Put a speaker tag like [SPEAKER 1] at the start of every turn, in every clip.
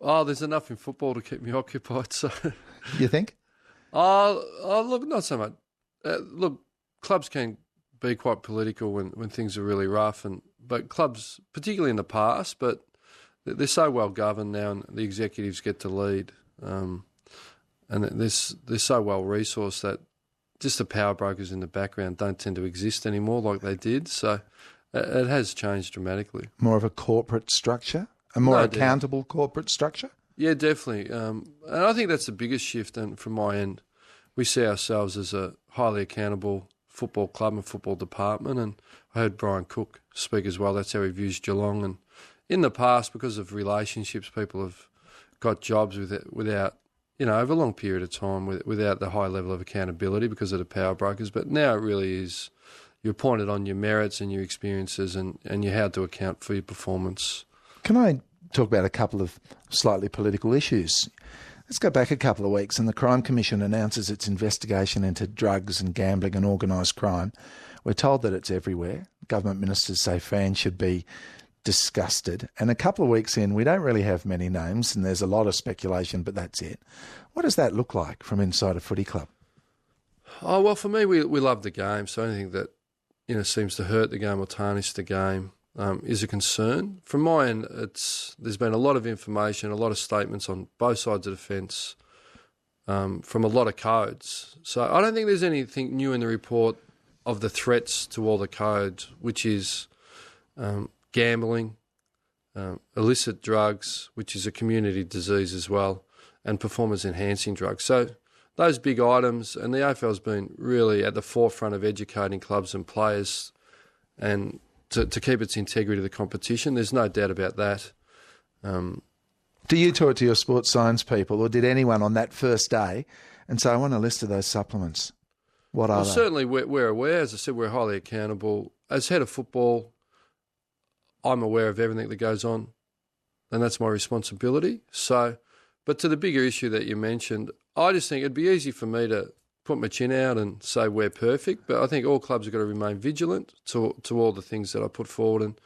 [SPEAKER 1] Oh, there's enough in football to keep me occupied. So,
[SPEAKER 2] You think?
[SPEAKER 1] look, not so much. Look, clubs can be quite political when things are really rough, but clubs, particularly in the past, but they're so well governed now, and the executives get to lead, and they're so well resourced that just the power brokers in the background don't tend to exist anymore like they did. So it has changed dramatically.
[SPEAKER 2] More of a corporate structure, a more
[SPEAKER 1] No
[SPEAKER 2] accountable corporate structure?
[SPEAKER 1] Yeah, definitely. And I think that's the biggest shift. And from my end, we see ourselves as a highly accountable football club and football department. And I heard Brian Cook speak as well. That's how he views Geelong. And in the past, because of relationships, people have got jobs without, over a long period of time, without the high level of accountability because of the power brokers. But now it really is, you're appointed on your merits and your experiences, and you have to account for your performance.
[SPEAKER 2] Can I talk about a couple of slightly political issues? Let's go back a couple of weeks, and the Crime Commission announces its investigation into drugs and gambling and organised crime. We're told that it's everywhere. Government ministers say fans should be disgusted. And a couple of weeks in, we don't really have many names, and there's a lot of speculation, but that's it. What does that look like from inside a footy club?
[SPEAKER 1] Oh, well, for me, we love the game, so anything that seems to hurt the game or tarnish the game is a concern. From my end, there's been a lot of information, a lot of statements on both sides of the fence from a lot of codes. So I don't think there's anything new in the report of the threats to all the codes, which is gambling, illicit drugs, which is a community disease as well, and performance-enhancing drugs. So those big items, and the AFL's been really at the forefront of educating clubs and players and to keep its integrity of the competition. There's no doubt about that.
[SPEAKER 2] Do you talk to your sports science people, or did anyone on that first day and say, I want a list of those supplements? What are they?
[SPEAKER 1] Certainly we're aware. As I said, we're highly accountable. As head of football, I'm aware of everything that goes on, and that's my responsibility. So, but to the bigger issue that you mentioned, I just think it'd be easy for me to put my chin out and say we're perfect, but I think all clubs have got to remain vigilant to all the things that I put forward, and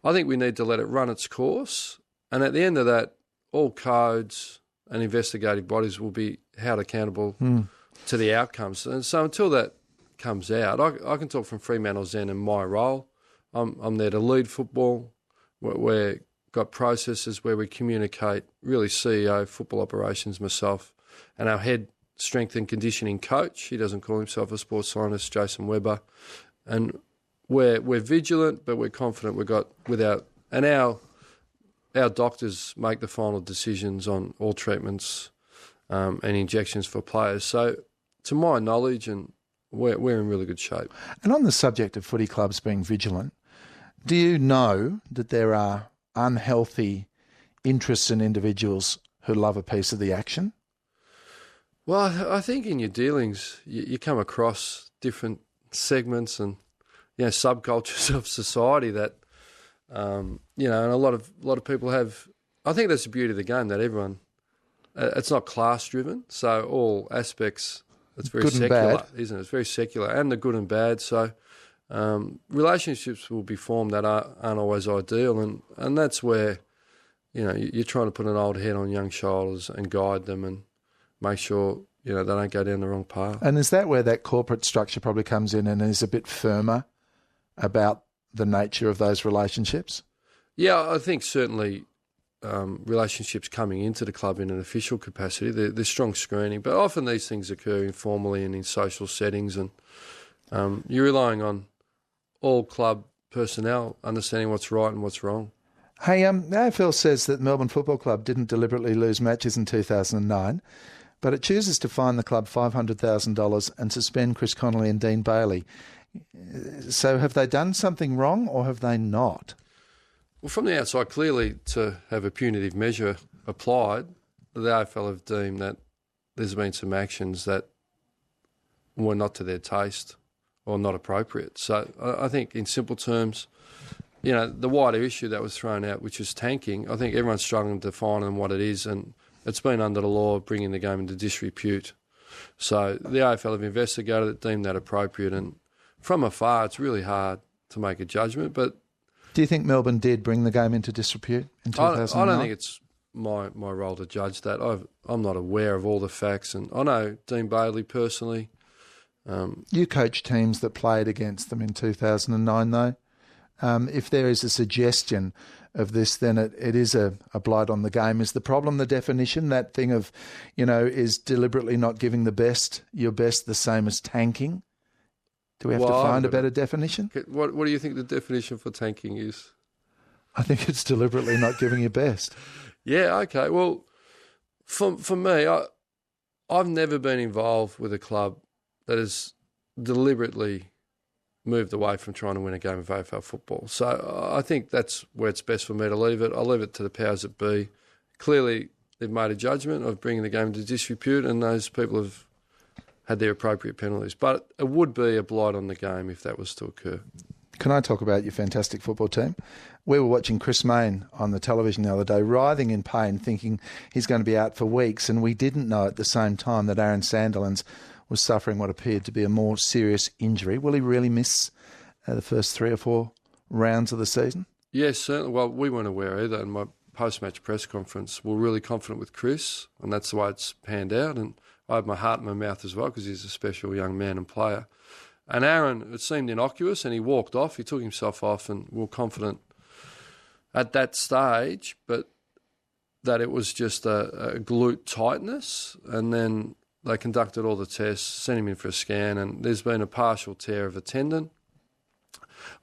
[SPEAKER 1] I think we need to let it run its course. And at the end of that, all codes and investigative bodies will be held accountable to the outcomes. And so until that comes out, I can talk from Fremantle's end and my role. I'm there to lead football. We've got processes where we communicate, really CEO, football operations, myself, and our head strength and conditioning coach. He doesn't call himself a sports scientist, Jason Webber. And we're vigilant, but we're confident our doctors make the final decisions on all treatments and injections for players. So to my knowledge, and we're in really good shape.
[SPEAKER 2] And on the subject of footy clubs being vigilant, do you know that there are unhealthy interests in individuals who love a piece of the action?
[SPEAKER 1] Well, I think in your dealings, you come across different segments and subcultures of society that and a lot of people have. I think that's the beauty of the game, that everyone. It's not class driven, so all aspects. It's very
[SPEAKER 2] good
[SPEAKER 1] secular,
[SPEAKER 2] and bad.
[SPEAKER 1] Isn't it? It's very secular, and the good and bad. So relationships will be formed that aren't always ideal, and that's where you're trying to put an old head on young shoulders and guide them and make sure they don't go down the wrong path.
[SPEAKER 2] And is that where that corporate structure probably comes in and is a bit firmer about the nature of those relationships?
[SPEAKER 1] Yeah, I think certainly relationships coming into the club in an official capacity, there's strong screening, but often these things occur informally and in social settings, and you're relying on all club personnel understanding what's right and what's wrong.
[SPEAKER 2] Hey, the AFL says that Melbourne Football Club didn't deliberately lose matches in 2009, but it chooses to fine the club $500,000 and suspend Chris Connolly and Dean Bailey. So have they done something wrong or have they not?
[SPEAKER 1] Well, from the outside, clearly to have a punitive measure applied, the AFL have deemed that there's been some actions that were not to their taste or not appropriate. So I think in simple terms, the wider issue that was thrown out, which is tanking, I think everyone's struggling to define on what it is, and it's been under the law of bringing the game into disrepute. So the AFL have investigated it, deemed that appropriate, and from afar it's really hard to make a judgment. But
[SPEAKER 2] do you think Melbourne did bring the game into disrepute in 2009?
[SPEAKER 1] I don't think it's my role to judge that. I'm not aware of all the facts, and I know Dean Bailey personally.
[SPEAKER 2] You coached teams that played against them in 2009, though. If there is a suggestion of this, then it is a blight on the game. Is the problem the definition, that thing of, is deliberately not giving your best the same as tanking? Do we have to find a better definition?
[SPEAKER 1] What do you think the definition for tanking is?
[SPEAKER 2] I think it's deliberately not giving your best.
[SPEAKER 1] Yeah, okay. Well, for me, I've never been involved with a club that has deliberately moved away from trying to win a game of AFL football. So I think that's where it's best for me to leave it. I'll leave it to the powers that be. Clearly, they've made a judgment of bringing the game into disrepute, and those people have had their appropriate penalties. But it would be a blight on the game if that was to occur.
[SPEAKER 2] Can I talk about your fantastic football team? We were watching Chris Mayne on the television the other day, writhing in pain, thinking he's going to be out for weeks, and we didn't know at the same time that Aaron Sandilands was suffering what appeared to be a more serious injury. Will he really miss the first 3 or 4 rounds of the season?
[SPEAKER 1] Yes, certainly. Well, we weren't aware either. In my post-match press conference, we're really confident with Chris, and that's the way it's panned out. And I had my heart in my mouth as well because he's a special young man and player. And Aaron, it seemed innocuous, and he walked off. He took himself off, and we were confident at that stage, but that it was just a glute tightness. And then they conducted all the tests, sent him in for a scan, and there's been a partial tear of a tendon.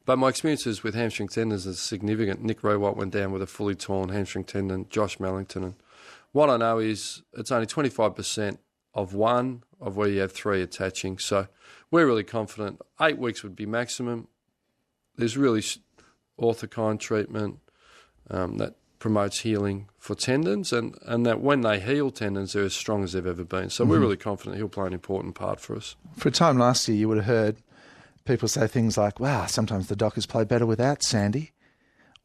[SPEAKER 1] But my experiences with hamstring tendons are significant. Nick Rewalt went down with a fully torn hamstring tendon, Josh Mellington. And what I know is it's only 25% of one of where you have 3 attaching. So we're really confident. 8 weeks would be maximum. There's really orthokine treatment that promotes healing for tendons, and that when they heal tendons, they're as strong as they've ever been. So we're really confident he'll play an important part for us.
[SPEAKER 2] For a time last year, you would have heard people say things like, wow, sometimes the Dockers play better without Sandy.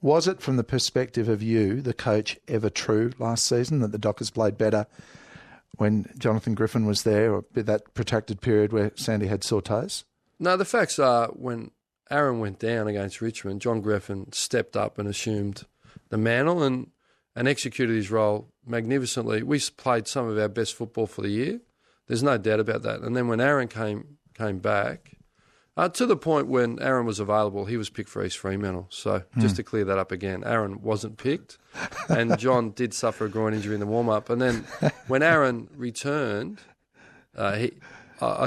[SPEAKER 2] Was it, from the perspective of you, the coach, ever true last season that the Dockers played better when Jonathan Griffin was there, or that protracted period where Sandy had sore toes?
[SPEAKER 1] No, the facts are when Aaron went down against Richmond, John Griffin stepped up and assumed the mantle and executed his role magnificently. We played some of our best football for the year. There's no doubt about that. And then when Aaron came back, to the point when Aaron was available, he was picked for East Fremantle. So just to clear that up again, Aaron wasn't picked, and John did suffer a groin injury in the warm-up. And then when Aaron returned, I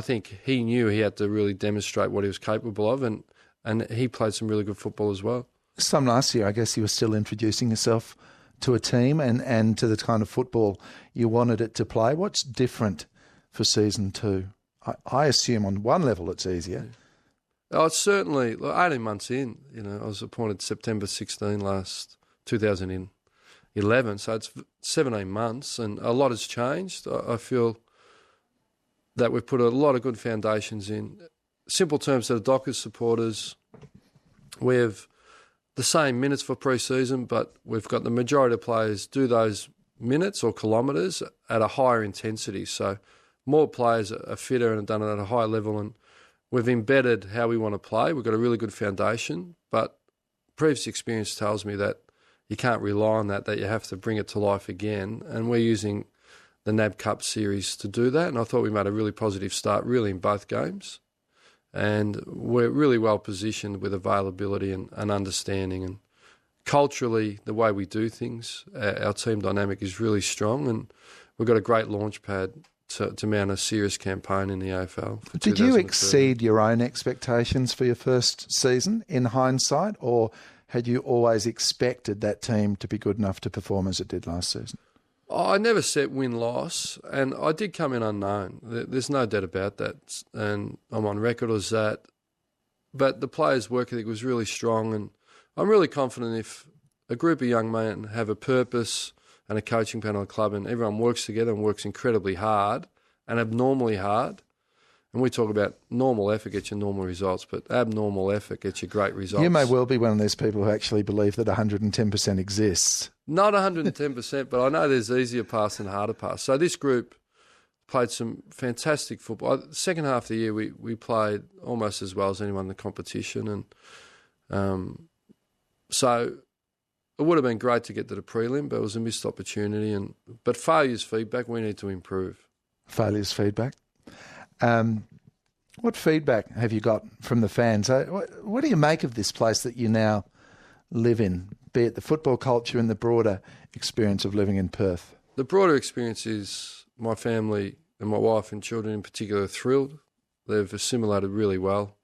[SPEAKER 1] think he knew he had to really demonstrate what he was capable of, and he played some really good football as well.
[SPEAKER 2] This time last year, I guess you were still introducing yourself to a team and to the kind of football you wanted it to play. What's different for season 2? I assume on one level it's easier.
[SPEAKER 1] Oh, it's certainly 18 months in. I was appointed September 16 last 2011, so it's 17 months, and a lot has changed. I feel that we've put a lot of good foundations in. Simple terms to the Dockers supporters, we have the same minutes for pre-season, but we've got the majority of players do those minutes or kilometres at a higher intensity. So more players are fitter and have done it at a higher level, and we've embedded how we want to play. We've got a really good foundation, but previous experience tells me that you can't rely on that you have to bring it to life again. And we're using the NAB Cup series to do that. And I thought we made a really positive start, really, in both games. And we're really well positioned with availability and understanding. And culturally, the way we do things, our team dynamic is really strong, and we've got a great launch pad to mount a serious campaign in the AFL.
[SPEAKER 2] Did you exceed your own expectations for your first season in hindsight, or had you always expected that team to be good enough to perform as it did last season?
[SPEAKER 1] I never set win-loss, and I did come in unknown. There's no doubt about that, and I'm on record as that. But the players' work ethic was really strong, and I'm really confident if a group of young men have a purpose and a coaching panel at club, and everyone works together and works incredibly hard and abnormally hard. And we talk about normal effort gets you normal results, but abnormal effort gets you great results.
[SPEAKER 2] You may well be one of those people who actually believe that 110% exists.
[SPEAKER 1] Not 110%, but I know there's easier pass and harder pass. So this group played some fantastic football. The second half of the year, we played almost as well as anyone in the competition. And so it would have been great to get to the prelim, but it was a missed opportunity. But failure's feedback. We need to improve.
[SPEAKER 2] Failure's feedback. What feedback have you got from the fans? What do you make of this place that you now live in, be it the football culture and the broader experience of living in Perth?
[SPEAKER 1] The broader experience is my family and my wife and children in particular are thrilled. They've assimilated really well.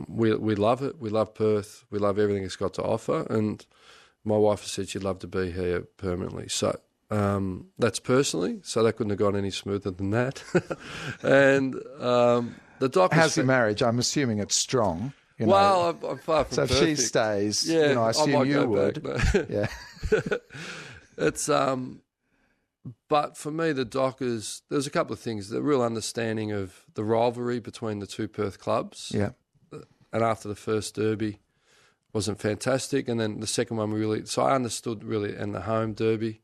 [SPEAKER 1] We love it. We love Perth. We love everything it's got to offer. And my wife has said she'd love to be here permanently. So that's personally. So that couldn't have gone any smoother than that. And the Dockers...
[SPEAKER 2] How's your marriage? I'm assuming it's strong.
[SPEAKER 1] Well, I'm far from perfect.
[SPEAKER 2] So if she stays,
[SPEAKER 1] yeah,
[SPEAKER 2] I assume you would.
[SPEAKER 1] Back, no.
[SPEAKER 2] Yeah.
[SPEAKER 1] It's... But for me, the Dockers, there's a couple of things. The real understanding of the rivalry between the two Perth clubs.
[SPEAKER 2] Yeah.
[SPEAKER 1] And after the first derby wasn't fantastic. And then the second one really... So I understood really, and the home derby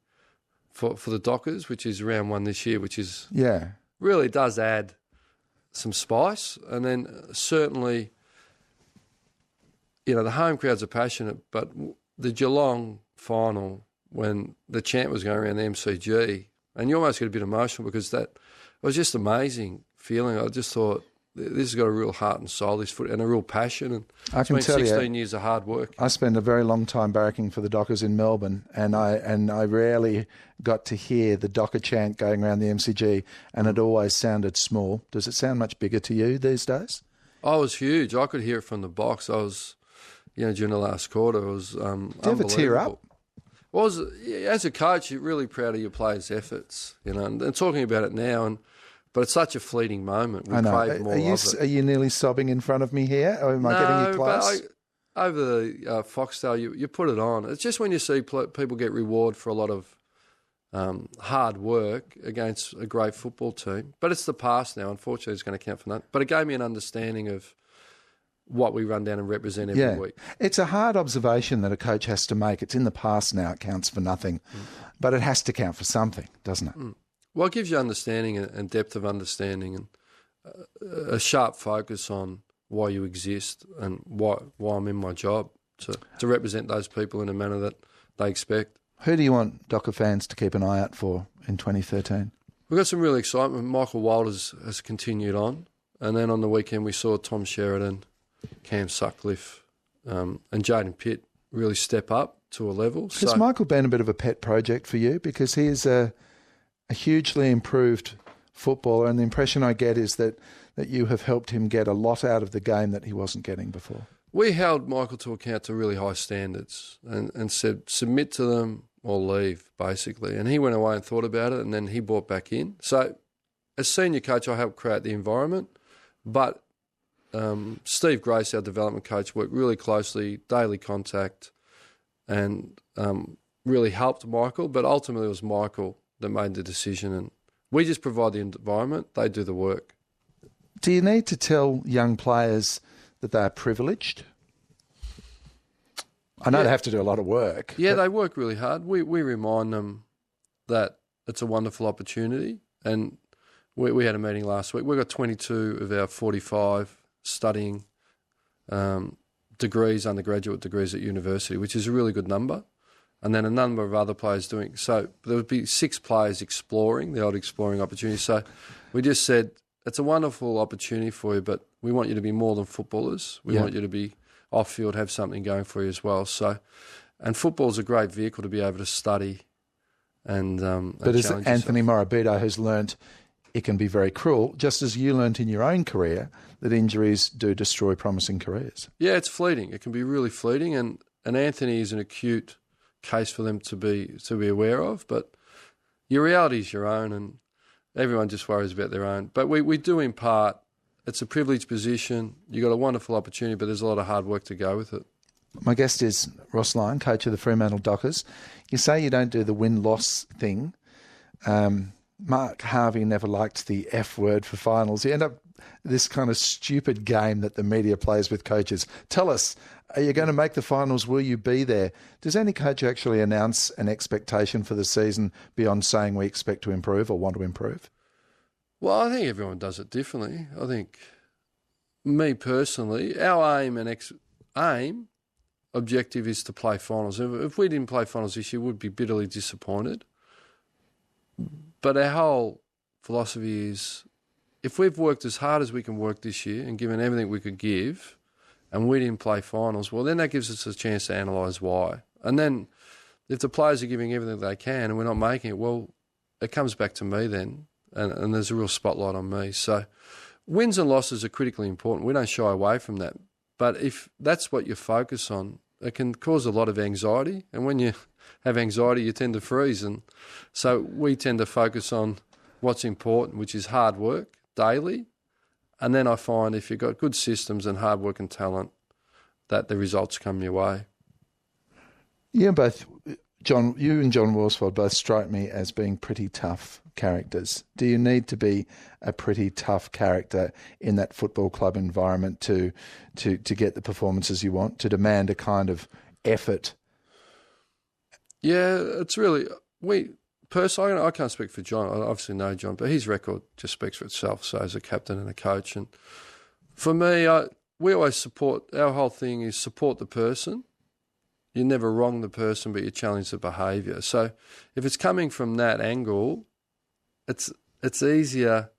[SPEAKER 1] for the Dockers, which is round one this year, which is...
[SPEAKER 2] Yeah.
[SPEAKER 1] Really does add some spice. And then certainly, the home crowds are passionate, but the Geelong final... when the chant was going around the MCG, and you almost get a bit emotional because it was just amazing feeling. I just thought, this has got a real heart and soul, this foot, and a real passion. And
[SPEAKER 2] I can tell
[SPEAKER 1] 16 years of hard work.
[SPEAKER 2] I spent a very long time barracking for the Dockers in Melbourne, and I rarely got to hear the Docker chant going around the MCG, and it always sounded small. Does it sound much bigger to you these days?
[SPEAKER 1] Oh, it was huge. I could hear it from the box. I was, during the last quarter, it was unbelievable.
[SPEAKER 2] Did you ever tear up?
[SPEAKER 1] As a coach, you're really proud of your players' efforts, and talking about it now, but it's such a fleeting moment. We crave more of it.
[SPEAKER 2] Are you nearly sobbing in front of me here? Or am I getting you close?
[SPEAKER 1] But over the Foxtel, you put it on. It's just when you see people get reward for a lot of hard work against a great football team. But it's the past now. Unfortunately, it's going to count for nothing. But it gave me an understanding of what we run down and represent every week. It's
[SPEAKER 2] a hard observation that a coach has to make. It's in the past now, it counts for nothing. But it has to count for something, doesn't it?
[SPEAKER 1] Well, it gives you understanding and depth of understanding and a sharp focus on why you exist and why I'm in my job, to represent those people in a manner that they expect.
[SPEAKER 2] Who do you want Docker fans to keep an eye out for in 2013?
[SPEAKER 1] We've got some real excitement. Michael Walters has continued on. And then on the weekend we saw Tom Sheridan, Cam Sutcliffe and Jaden Pitt really step up to a level.
[SPEAKER 2] Has Michael been a bit of a pet project for you? Because he is a hugely improved footballer, and the impression I get is that you have helped him get a lot out of the game that he wasn't getting before.
[SPEAKER 1] We held Michael to account to really high standards and said submit to them or leave, basically. And he went away and thought about it, and then he brought back in. So as senior coach, I helped create the environment, but Steve Grace, our development coach, worked really closely, daily contact, and really helped Michael. But ultimately, it was Michael that made the decision, and we just provide the environment. They do the work.
[SPEAKER 2] Do you need to tell young players that they are privileged? I know they have to do a lot of work.
[SPEAKER 1] Yeah, they work really hard. We remind them that it's a wonderful opportunity, and we had a meeting last week. We've got 22 of our 45 studying degrees, undergraduate degrees at university, which is a really good number. And then a number of other players doing. So there would be 6 players exploring, the old exploring opportunity. So we just said, it's a wonderful opportunity for you, but we want you to be more than footballers. We want you to be off-field, have something going for you as well. So, and football's a great vehicle to be able to study and
[SPEAKER 2] but as Anthony Morabito has learnt, it can be very cruel, just as you learnt in your own career that injuries do destroy promising careers.
[SPEAKER 1] Yeah, it's fleeting. It can be really fleeting, and Anthony is an acute case for them to be aware of. But your reality is your own, and everyone just worries about their own. But we do impart. It's a privileged position. You've got a wonderful opportunity, but there's a lot of hard work to go with it.
[SPEAKER 2] My guest is Ross Lyon, coach of the Fremantle Dockers. You say you don't do the win-loss thing. Mark Harvey never liked the F word for finals. You end up this kind of stupid game that the media plays with coaches. Tell us, are you going to make the finals? Will you be there? Does any coach actually announce an expectation for the season beyond saying we expect to improve or want to improve?
[SPEAKER 1] Well, I think everyone does it differently. I think, me personally, our aim objective is to play finals. If we didn't play finals this year, we'd be bitterly disappointed. But our whole philosophy is, if we've worked as hard as we can work this year and given everything we could give, and we didn't play finals, well, then that gives us a chance to analyse why. And then if the players are giving everything they can and we're not making it, well, it comes back to me then, and there's a real spotlight on me. So wins and losses are critically important. We don't shy away from that. But if that's what you focus on, it can cause a lot of anxiety. And when you have anxiety, you tend to freeze. And so we tend to focus on what's important, which is hard work daily. And then I find if you've got good systems and hard work and talent, that the results come your way.
[SPEAKER 2] Yeah, both you and John Worsfold both strike me as being pretty tough characters. Do you need to be a pretty tough character in that football club environment to get the performances you want, to demand a kind of effort?
[SPEAKER 1] Yeah, it's really personally, I can't speak for John. I obviously know John, but his record just speaks for itself. So as a captain and a coach, and for me, we always support. Our whole thing is support the person. You never wrong the person, but you challenge the behaviour. So if it's coming from that angle, it's easier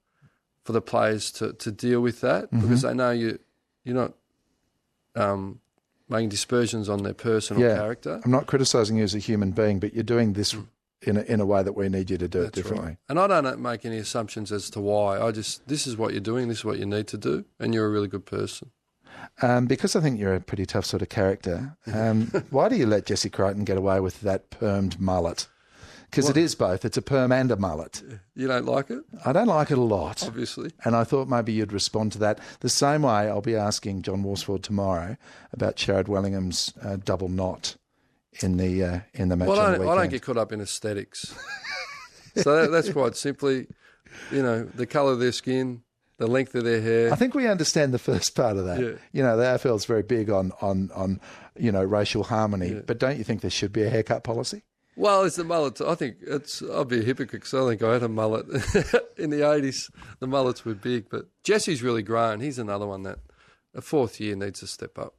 [SPEAKER 1] for the players to deal with that because they know you're not making dispersions on their personal character. I'm
[SPEAKER 2] not criticising you as a human being, but you're doing this in a way that we need you to do it differently.
[SPEAKER 1] Right. And I don't make any assumptions as to why. This is what you're doing, this is what you need to do, and you're a really good person.
[SPEAKER 2] Because I think you're a pretty tough sort of character, why do you let Jesse Crichton get away with that permed mullet? Because it is both. It's a perm and a mullet.
[SPEAKER 1] You don't like it?
[SPEAKER 2] I don't like it a lot.
[SPEAKER 1] Obviously.
[SPEAKER 2] And I thought maybe you'd respond to that. The same way I'll be asking John Worsfold tomorrow about Sherrod Wellingham's double knot in the match on the weekend.
[SPEAKER 1] I don't get caught up in aesthetics. So that's quite simply, the colour of their skin, the length of their hair.
[SPEAKER 2] I think we understand the first part of that.
[SPEAKER 1] Yeah.
[SPEAKER 2] The AFL's very big on racial harmony, but don't you think there should be a haircut policy?
[SPEAKER 1] Well, it's the mullet. I think I'll be a hypocrite because I think I had a mullet in the 80s. The mullets were big, but Jesse's really grown. He's another one that a fourth year needs to step up.